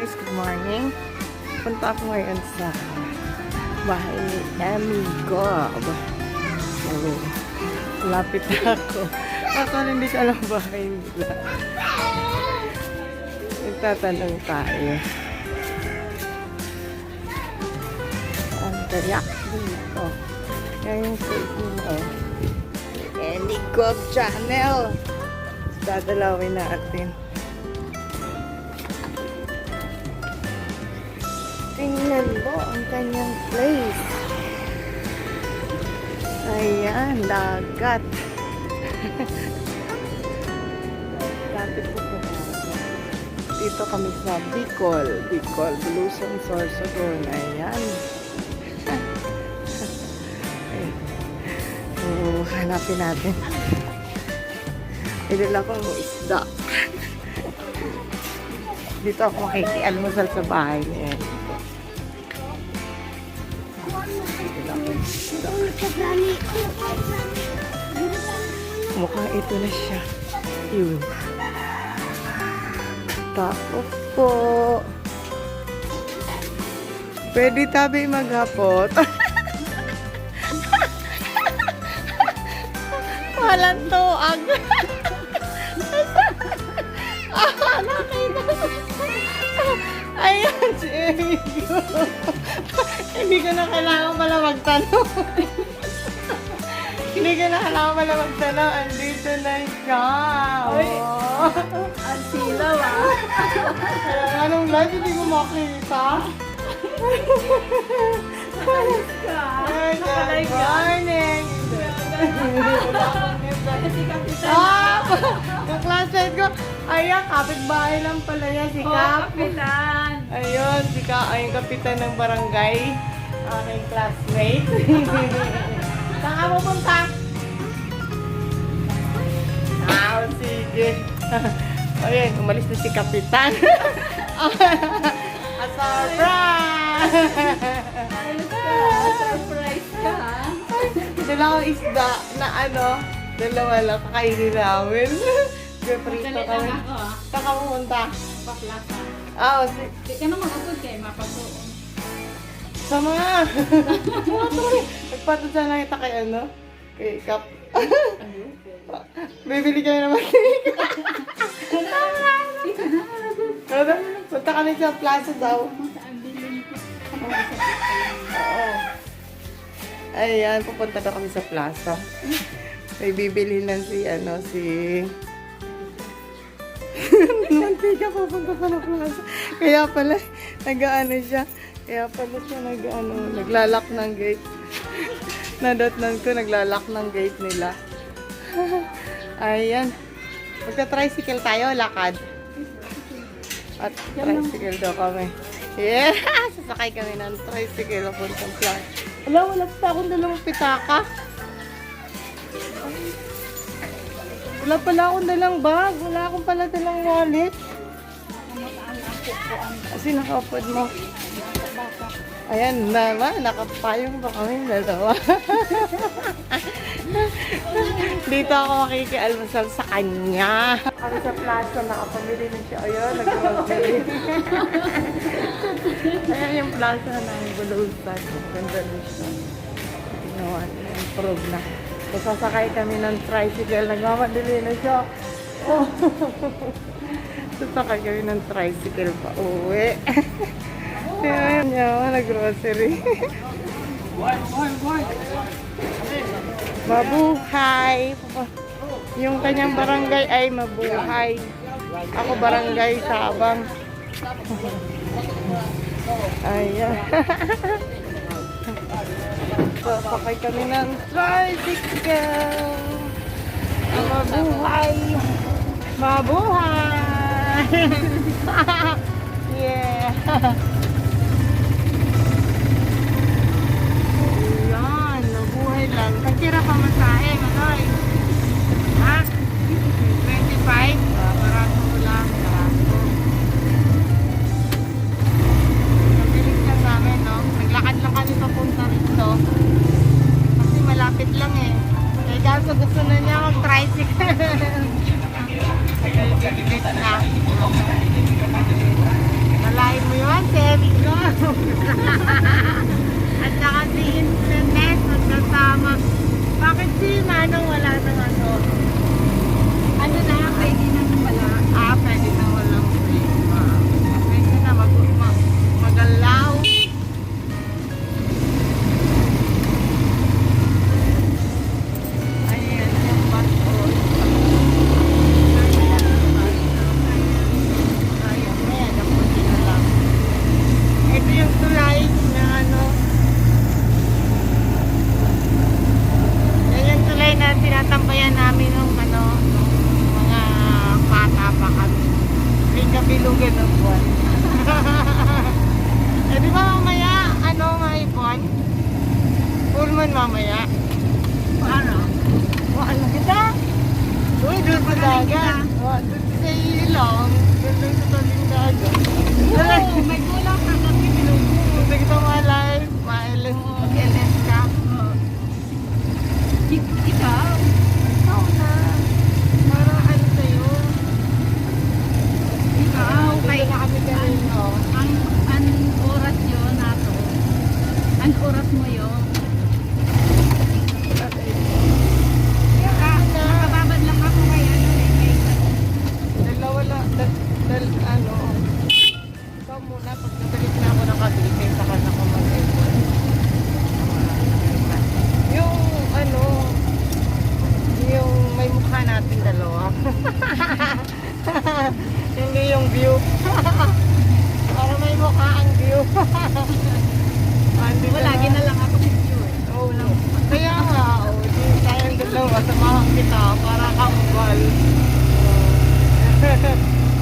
guys, good morning. Punta ako ngayon sa bahay ni Emmy Gob. So, lapit na ako. Akala hindi ko alam bahay nila. Nagtatanong tayo. Ang kaya dito. Yan yung Facebook mo. Emmy Gob Channel. Dadalawin natin. Tingnan mo ang kanyang place. Ayan, dagat. Lapit po po. Dito kami sa Bicol. Bicol, Bulusan, Sorsogon. Ayan. So, hanapin natin. Idala kong isda. Dito ako makikialmusal sa bahay niya. Mukhang ito na siya. Yun. Tapos po. Pwede tabi maghapot. Walang tuag. Ayan, si Emmy. Hindi ko na kailangan pala magtanong. Hindi ko na kailangan pala magtanong. Andito na siya. Oh. Ang silaw ah. Anong live? Hindi ko makita. Ay, good morning. Yung classmate ko, ayan, kapitbahay lang pala yan, si Kap. Kapitan. Ayun, si Kap, ay yung kapitan ng barangay. Aking classmate. Saan ka pupunta? Sige. Ayun, umalis na si kapitan. A surprise! Ayos ka. Surprise ka. Dala ko isda na dalawa lang kakainin namin. Prito kami. Saan ka pumunta? Paklasa. Sige. Di ka na mag-upod kayo, mapagdoon. Sama nga. Nagpatod sana kita kay kay Kap. Bibili kami naman. Punta kami sa plaza daw. Oo. Ayan, pupunta daw kami sa plaza. May bibili lang si Mantika pupunta pa ng plaza. Kaya pala, siya. Kaya pala siya naglalak ng gate. Nadatnan ko, naglalak ng gate nila. Ayan. Magta-tricycle tayo, lakad. At tricycle daw kami. Yeah! Sasakay kami ng tricycle puntang plaza. Wala pa akong dalawang pitaka. Wala pala akong dalang bag. Wala akong pala dalang wallet. Kasi nakaupod mo. Ayan naman, nakapayong pa kami dalawa. Dito ako makikialmusal sa kanya. Kami sa plaza, nakapamili na siya. Ayun, nag-grocery. Ayan yung plaza ng Bulusan. Ganda na siya. Improve na. So, sasakay kami ng tricycle. Nagmamadali na siya. Oh. Sasakay kami ng tricycle pa uwi. Ayan niya, nag-grocery. Mabuhay. Yung kanyang barangay ay mabuhay. Ako barangay Sabang. Ayan. Sasakay kami ng tricycle. Mabuhay. Mabuhay. Yeah. Ayan, nabuhay lang. Pagkira pa masahe, manoy. Ha? 25? Barato lang. Barato. Nabilis lang namin, no? Naglakad lang kami papunta rito. Kasi malapit lang eh. Kaya kaso gusto na niya mag-tricycle. Kaya bibigit na. Malayo Kabilugan ng buwan. Eh di ba mamaya, ano mga ipon? Full moon mamaya. Paano? Ano kita? Uy, doon sa dagat. Doon sa ilong. Doon lang sa tabing dagat. Oo, may kulang ka kami binugo. Gusto kita ma-live, mag-LS ka. Ikaw? Ikaw na. Para ano sa'yo? Ikaw, Dito na kami kanino. ang oras yun nato. Ang oras mo yun. Nakababad lang ako kay ano eh. Dalawa lang, ano. Ikaw muna, pag nabalik na ako ng kabili, saka na ako mag-effort. Yung, ano, yung may mukha natin dalawa. Hindi yung view. Para may mukha ang view. Wala, lang ako sa view eh. Oo. Kaya nga, di tayong dalawa, samahan kita para kaumbal.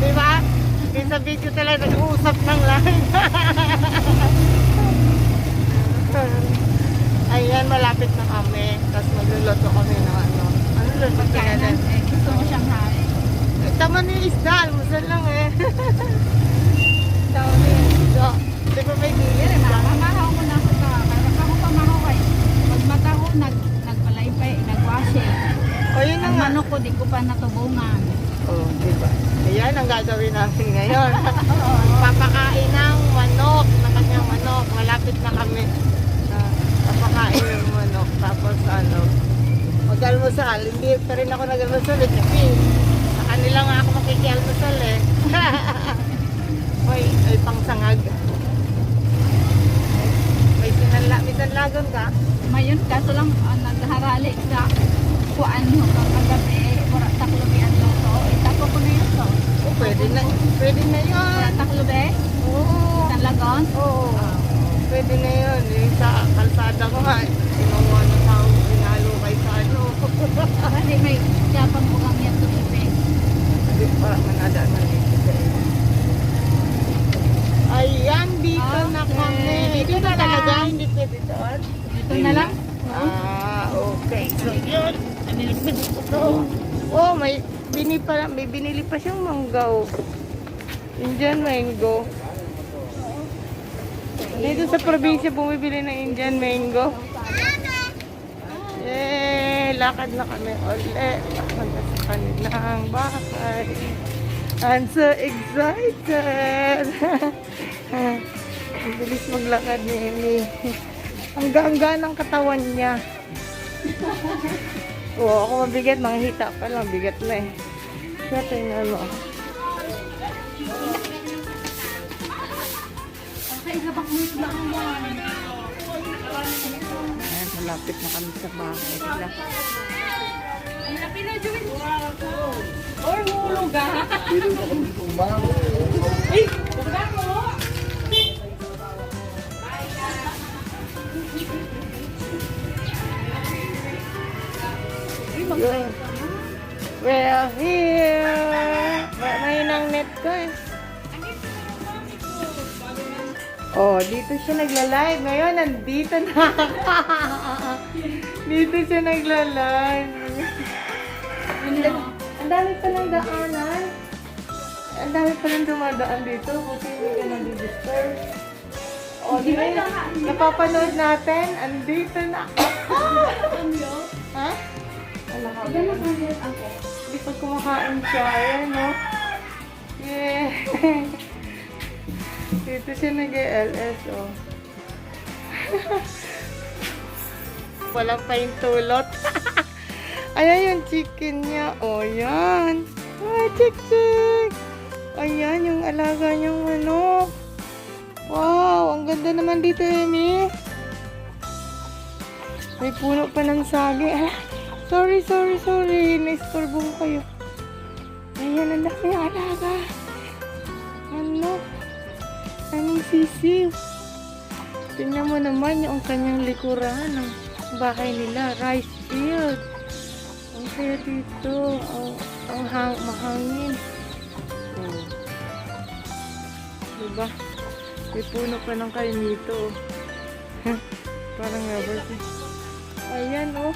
Diba? Di sa video talaga nag-uusap ng live. Ayan, malapit na kami. Tapos magluluto kami ng ano. Ano luluto Pagkainan natin? eh. Gusto mo Shanghai. Tama ni isda, almusal lang eh. Tama ni isda. Di ba may gilid? Pero mamamahaw ko na ako ka. Kaya ako pamahaw kay. Pag mata ko, nagpalaypay, nagwashing. O yun na Ang nga. manok ko, di ko pa natubungan. Oh, diba? Ayan ang gagawin natin ngayon. Papakain ng manok, ng kanyang manok. Malapit na kami. Papakain ng manok. Tapos ano, mag-almusal. Hindi pa rin ako nag-almusal eh. Kasi sa kanila nga ako makikialmusal eh. Hoy, ay pangsangag. May sinalagon ka? Mayon, kaso lang nagharali sa kuan mo. Kagabi, mura taklubi ang loto. Itako ko na yun to. Oh, pwede na. Pwede na yun. Mura taklubi? Oo. Sa lagon? Oo. Pwede na yun. Yung sa kalsada ko nga, kinuha na tao, pinalo kay sa ano. Kasi may siyapang bugang yan tumipin. Hindi pa manada na Ayan, dito na Okay. kami. Dito Dito na na talaga, lang. hindi pwede doon. Ito na lang? Okay. So, yun. Nilipid ito. Oh, may binili pa siyang manggaw. Indian mango. Dito sa probinsya bumibili ng Indian mango. Yay! Lakad na kami ulit. Punta sa kanilang bahay. I'm so excited! Ang bilis maglakad ni Amy. Ang gangga ng katawan niya. Oo, ako mabigat. Mga hita pa lang. Bigat na eh. Kaya tingnan ano. Ayan, malapit na kami sa bahay nila. Or hulog ah. Good. We're here. Mahinang net ko eh. Oh, dito siya nagla-live. Ngayon, nandito na ako. Dito siya nagla-live. Ang dami palang daanan. Ang dami palang dumadaan dito. Kasi hindi ka nag-disturb. Oh, di ba yun? Napapanood natin. Andito na ako. Ha? Wala ka ba? Hindi pag kumakain siya. Ayan, no? Yeah. Dito siya nag-LS, oh. Walang paintulot. Ayan yung chicken niya. Oh, yan. Ay, chik-chik. Ayan yung alaga niyang manok. Wow, ang ganda naman dito, Amy. May puno pa ng saging. Sorry. Naistorbo ko kayo. Ayan, ang dami yung alaga. Ano? Anong sisiw? Tingnan mo naman yung kanyang likuran ng bahay nila. Rice field. Ang saya dito. Ang mahangin. Oh. ba? May puno pa ng kainito. Parang rubber tree. Ayan, oh.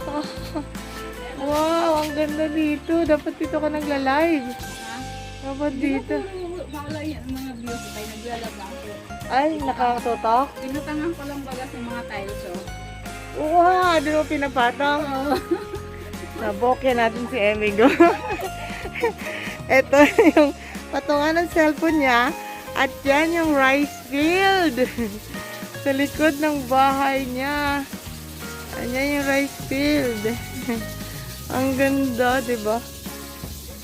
Wow, ang ganda dito. Dapat dito ka nagla-live. Ha? Dapat dito. Bawala yan ang mga views tayo. Naglalaba ako. Ay, nakatotok. Pinutangan ko lang baga sa mga tiles, oh. Wow, doon mo pinapatong. Nabokya natin si Emigo. Ito yung patungan ng cellphone niya. At yan yung rice field. Sa likod ng bahay niya. Ayan yung rice field. Ang ganda, diba?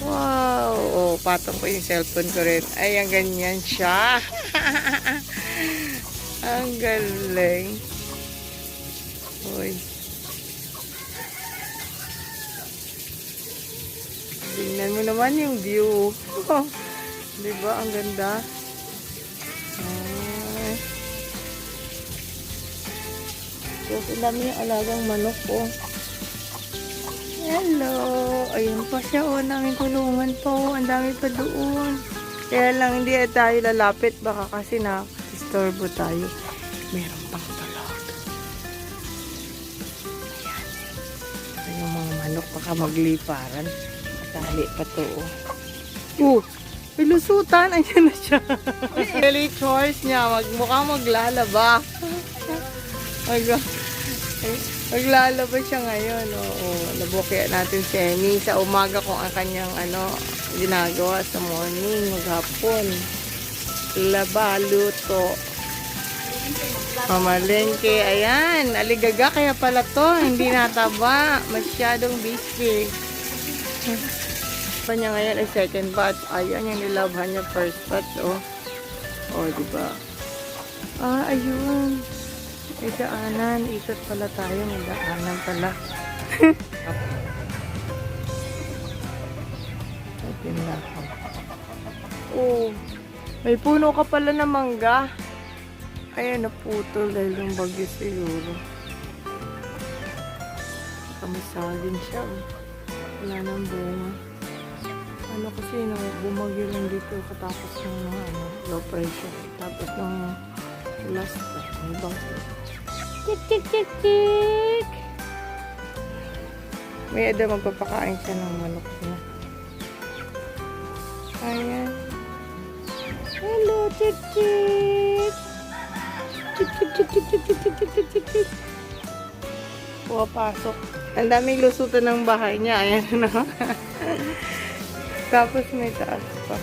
Wow. Oh, patong ko yung cellphone ko rin. Ay, ang ganyan siya. Ang galing. Uy. Tingnan mo naman yung view. Diba? Ang ganda. Ay. So, ang dami yung alagang manok po. Hello! Ayun pa siya, oh. Naming kulungan po. Ang dami pa doon. Kaya lang, hindi tayo lalapit. Baka kasi na-disturbo tayo. Meron pang tulog. Ayan. Ayan yung mga manok. Baka magliparan. Matali pa to, oh. May lusutan. Ayan na siya. Daily chores niya. Mukhang maglalaba. Maglalaba siya ngayon. Oo, nabukya natin si Emmy sa umaga kung ang kanyang ginagawa sa morning, maghapon. Laba, luto. Pamalengke. Ayan, aligaga kaya pala to. Hindi nataba. Masyadong bisig. Pa niya ngayon ay second batch. Ayan, yung nilabhan niya first batch. Oh, diba? Ayun. May daanan. Ikot pala tayo. May daanan pala. Oh, may puno ka pala na mangga. Ayan, naputol dahil yung bagyo siguro. Kamisagin siya. Wala nang bunga. Ano kasi, bumagyo lang dito katapos ng low pressure. Tapos ng last, may bangko. Tik, tik, tik, tik. May magpapakain siya ng manok niya. Ayan. Hello, tik, tik. Tik, tik, tik, tik, tik, tik, tik, tik, tik, tik. Pasok. Ang daming lusutan ng bahay niya. Ayan na. Tapos may taas pa.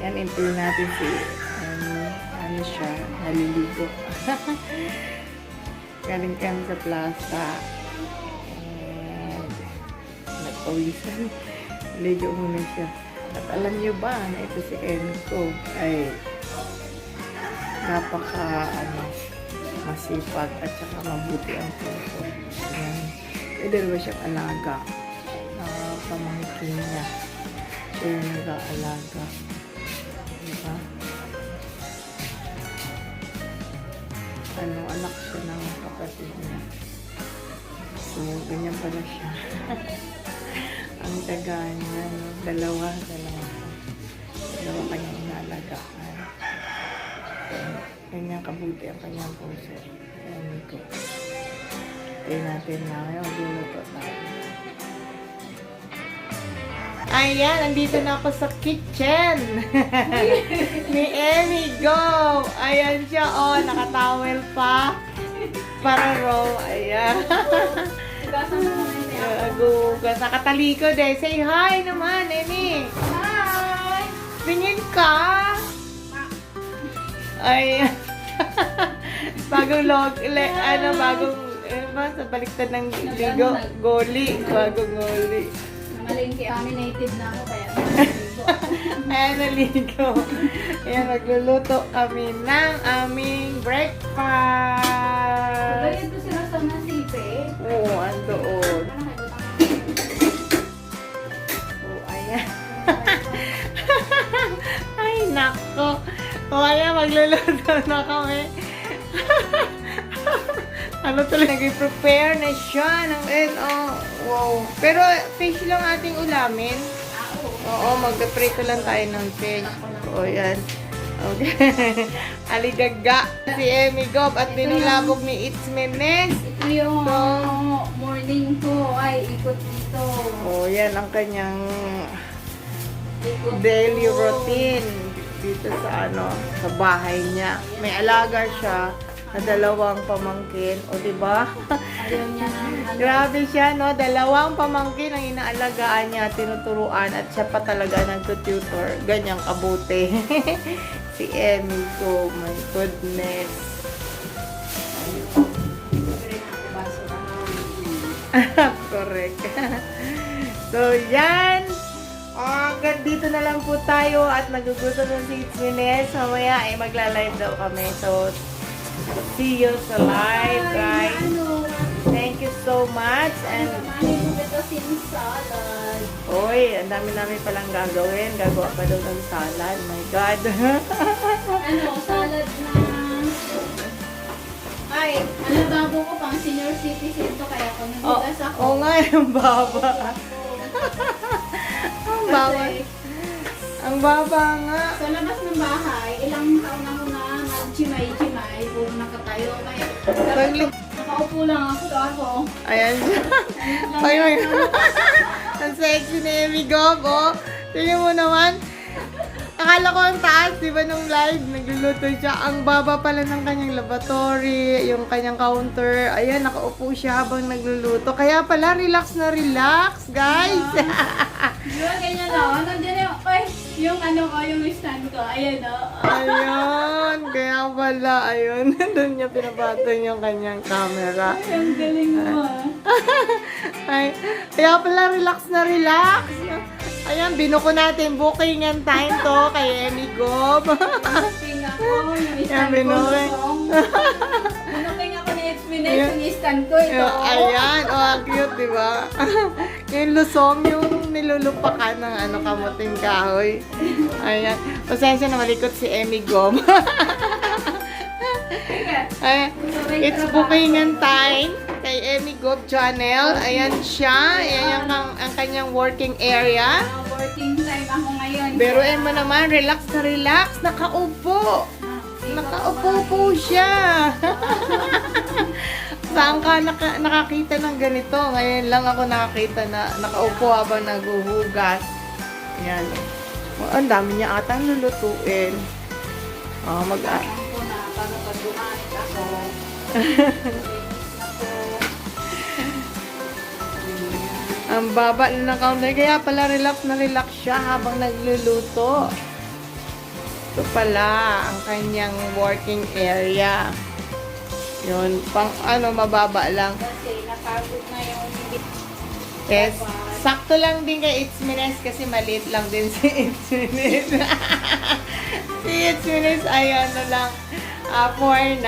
Yan, impil natin si ano siya, naliligo. Galing kami sa plaza. And nagpawisan. Ligo muna siya. At alam niyo ba na ito si Enko ay napaka masipag at saka mabuti ang puso. May dalawa siyang alaga. Pamangkin niya. Siya yung nag-aalaga. Diba? Anak siya ng kapatid niya. So, ganyan pala siya. Ang taga niya, dalawa kanyang inalagaan. Kanyang kabuti ang kanyang puso. Ayan ko. Tayo natin na ngayon. Magluluto tayo. Ayan, andito na ako sa kitchen. Ni Emmy, go! Ayan siya, oh, nakatowel pa. Para raw, ayan. Gugas, nakatalikod eh. Say hi naman, Emmy. Hi! Tingin ka. Ayan. Bagong sa baliktad ng ligo, goli. Bagong goli. Namalingki, native na ako kaya Ayan, naligo. Ayan, magluluto kami ng aming breakfast. Kaya ito sila sa nasipe. Oo, andoon. Oo, ayan. Ay, nako. O, ayan, magluluto na kami. Ano tuloy, nag-prepare na siya ng Wow. Pero fish lang ating ulamin. Oo, magpe-prito lang tayo ng fish. O, yan. Okay. Aligaga. Si Emmy Gob at dinulabog ni It's Memes. Ito yung morning ko ay ikot dito. O, yan ang kanyang Ikot daily ko. routine dito sa sa bahay niya. May alaga siya na 2 pamangkin. O, diba? Ayaw niya ng Grabe siya, no? 2 pamangkin ang inaalagaan niya, tinuturuan, at siya pa talaga nagtututor. Ganyang kabuti. Si Emmy ko, my goodness. Correct. So, yan. Hanggang dito na lang po tayo at nagugutom ng si Itmines. Mamaya ay magla-live daw kami. So, see you sa live, guys. Thank you so much. And, salad. oy, ang dami namin palang gagawin. Gagawa pa daw ng salad. My God. Salad na... Ay, babo ko pang senior citizen to kaya kung nagugas ako. Oo nga, yung baba. Ang baba. Kasi, Ang baba nga. sa labas ng bahay, ilang taon ako na nag-chimay-chimay, puro nakatayo. Kaya, Pag- nakaupo lang ako. Ayan siya. Ay, my ang sexy ni Emmy Gob, oh. Tingnan mo naman. Akala ko ang taas, di ba, nung live, nagluluto siya. Ang baba pala ng kanyang lavatory, yung kanyang counter. Ayan, nakaupo siya habang nagluluto. Kaya pala, relax na relax, guys. Diba, ganyan na. Nandiyan yung yung stand ko. Ayan o. Ayun, kaya pala, ayun. Doon niya pinapatong yung kanyang camera. Ay, ang galing mo ah. Ay, kaya pala, relax na relax. Ayan, binuko natin bookingan time to kay Emmy Gob. Booking ako, yung Yan, stand ko. binuking. Booking ako ni Xminate, yung stand ko. Ito. Ayan, ang cute, di ba? Yung lusong, yung nilulupakan ng kamuting kahoy. Ayan, pasensya na malikot si Emmy Gob. Ayan, it's bookingan time kay Emmy Gob Channel. Ayan siya. Ayan ang kanyang working area. Working time ako ngayon. Biruin mo naman, relax na relax. Nakaupo. Nakaupo po siya. Saan ka nakakita ng ganito? Ngayon lang ako nakakita na nakaupo habang naguhugas. Ayan. Oh, ang dami niya ata lulutuin. Oh, Alam ko na, paano pag dumamit ako. Ang baba na ng counter. Kaya pala relax na relax siya habang nagluluto. Ito pala ang kanyang working area. Yun, pang mababa lang. Kasi napagod na yung Yes, sakto lang din kay Itmines kasi maliit lang din si Itmines. Si Itmines ay lang, 4'11"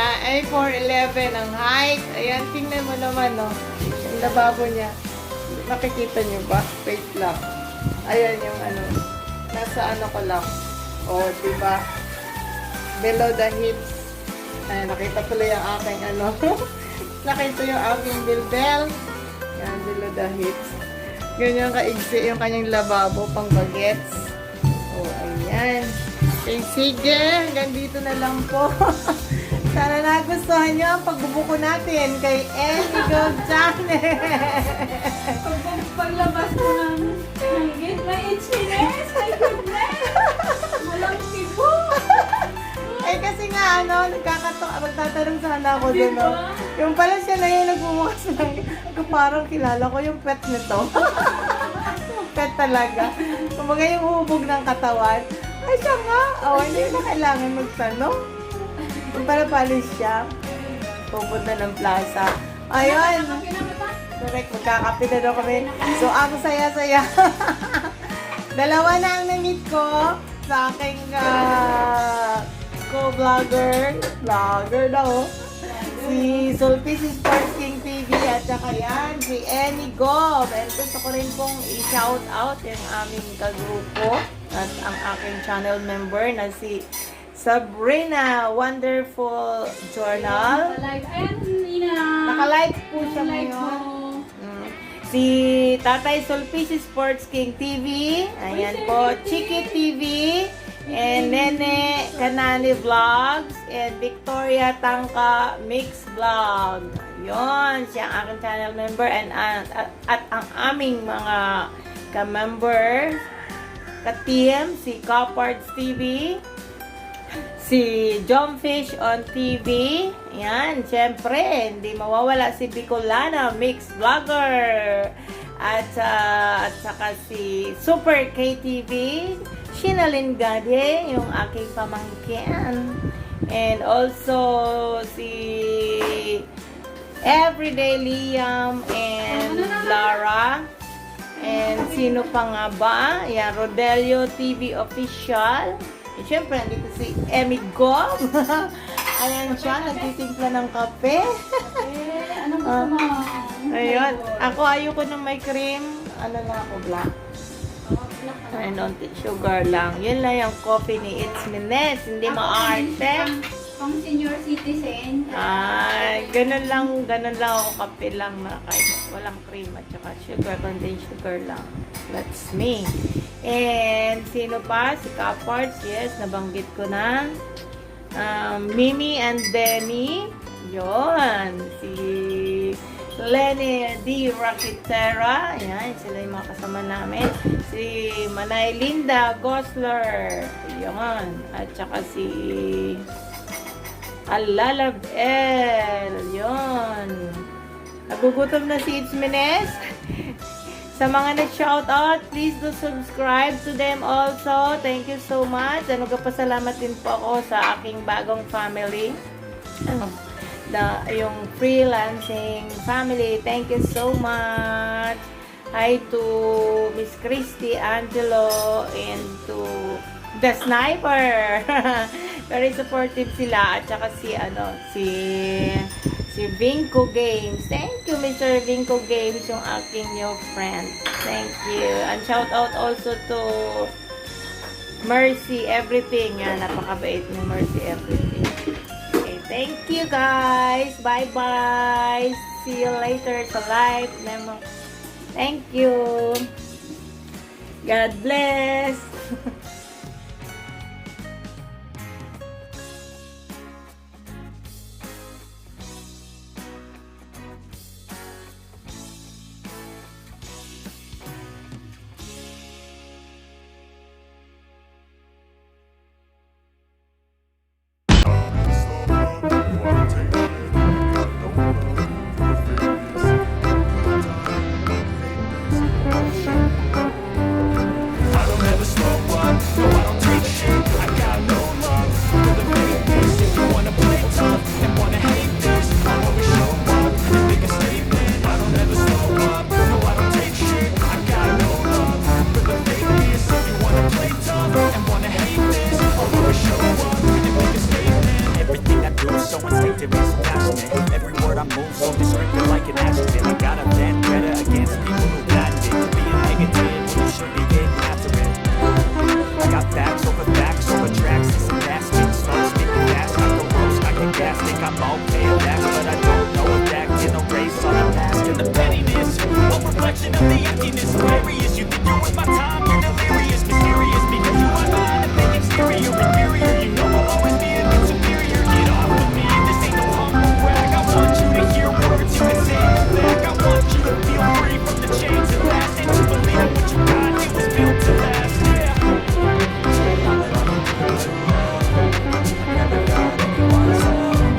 ang height. Ayan, tingnan mo naman, no. Yung lababo niya. Nakikita niyo ba? Wait lang. Ayan yung nasa ko lang. O, diba? Below the hips. Ayan, nakita tuloy ang aking nakita yung aking bilbel. Ayan, below the hips. Ganyan kaigsi yung kanyang lababo, pang bagets. O, ayan. Okay, sige. Hanggang dito na lang po. Sana nagustuhan niyo ang pagbubuko natin kay Emmy Gob Channel. paglabas ko ng gate, may itchiness, my goodness! Walang tibo! Eh kasi nga magtatanong sana ako doon, no? Yung pala siya na yung nagbubukas ng parang kilala ko yung pet nito. Yung pet talaga. Kumbaga yung hubog ng katawan. Ay siya nga. Hindi na kailangan magtanong. Yung pala palis siya. Pupunta ng plaza. Ayun. Correct, magkakape na daw kami. So, ako saya-saya. 2 na ang na-meet ko sa aking co-vlogger. Vlogger daw. Si Sulpice Sports King TV at saka yan, si Emmy Gob. And gusto ko rin pong i-shout out yung aming kagrupo at ang aking channel member na si Sabrina Wonderful Journal. Live. Ayan, Nina. Naka-live po siya Live ngayon. mo. Si Tatay Sulpici Sports King TV. Ayan po. Chiki TV. And Nene Kanani Vlogs. And Victoria Tangka Mix Vlog. Yun. Siya ang aking channel member. And at ang aming mga ka-member, ka-team, si Copards TV. Si Jomfish on TV. Yan, syempre, hindi mawawala si Bicolana Mix Vlogger. At saka si Super KTV, Shinalyn Gade, yung aking pamangkin. And also si Everyday Liam and Lara. And sino pa nga ba? Yan, Rodelio TV Official. Eh, syempre, nandito si Emmy Gob. Ayan siya, nagtitimpla ng kape. Ano gusto mo? Ayun. Ako, ayoko ng may cream. Ano lang ako, black. And onti sugar lang. Yun lang yung coffee ni It's Mines. Hindi maarte. Pang senior citizen. Ay, ganun lang ako, kape lang na kahit walang cream at saka sugar, contained sugar lang. That's me. And sino pa? Si Capards, yes, nabanggit ko na. Mimi and Denny, yon. Si Lenny D. Rakitera, yan, sila yung mga kasama namin. Si Manay Linda Gosler, yon. At saka si Alalab El, yon. Nagugutom na si It's Mines. Sa mga nag-shoutout, please do subscribe to them also. Thank you so much. And magpasalamat din po ako sa aking bagong family. Yung freelancing family. Thank you so much. Hi to Miss Christy Angelo and to The Sniper. Very supportive sila. At saka si Vinco Games. Thank you, Mr. Vinco Games, yung aking new friend. Thank you. And shout out also to Mercy Everything. Yan, napakabait ni Mercy Everything. Okay, thank you guys. Bye-bye. See you later sa live. Thank you. God bless. Reflection of the emptiness, where is you think you're worth my time?